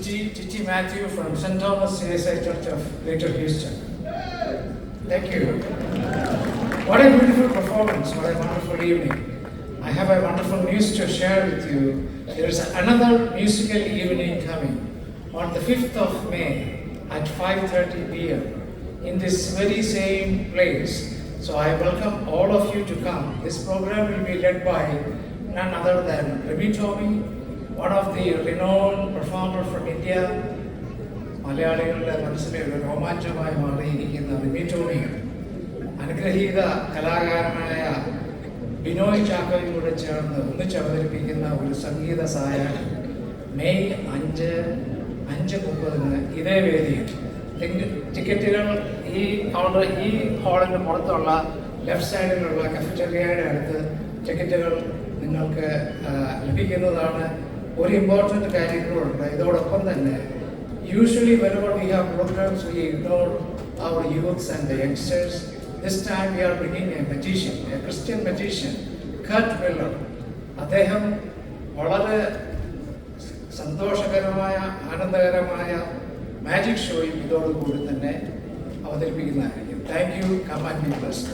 Chichi Matthew from St. Thomas CSI Church of Greater Houston. Thank you. What a beautiful performance, what a wonderful evening. I have a wonderful news to share with you. There is another musical evening coming on the 5th of May at 5:30 p.m. in this very same place. So I welcome all of you to come. This program will be led by none other than Remy Tommy, one of the renowned performer from India. മലയാളികളുടെ മനസ്സിലെ ഒരു രോമാഞ്ചമായി മാറിയിരിക്കുന്ന റിമി ടോമിയും അനുഗ്രഹീത കലാകാരനായ ബിനോയ് ചാക്കോയും കൂടെ ചേർന്ന് ഒന്നിച്ച് അവതരിപ്പിക്കുന്ന ഒരു സംഗീത സായാഹ്നം May 5:30 ഇതേ വേദിയിൽ. ടിക്കറ്റുകൾ ഈ ഹാളിന് പുറത്തുള്ള ലെഫ്റ്റ് സൈഡിലുള്ള കഫറ്റേറിയയുടെ അടുത്ത് ടിക്കറ്റുകൾ നിങ്ങൾക്ക് ലഭിക്കുന്നതാണ്. ഒരു ഇമ്പോർട്ടൻ്റ് കാര്യം കൂടെ ഇതോടൊപ്പം തന്നെ usually whenever we have programs we ignore our youths and the youngsters. This time we are bringing a magician, a Christian magician, Kurt Miller. അദ്ദേഹം വളരെ സന്തോഷകരമായ ആനന്ദകരമായ മാജിക് ഷോയും ഇതോടുകൂടി തന്നെ അവതരിപ്പിക്കുന്നതായിരിക്കും. Thank you. Come and be blessed.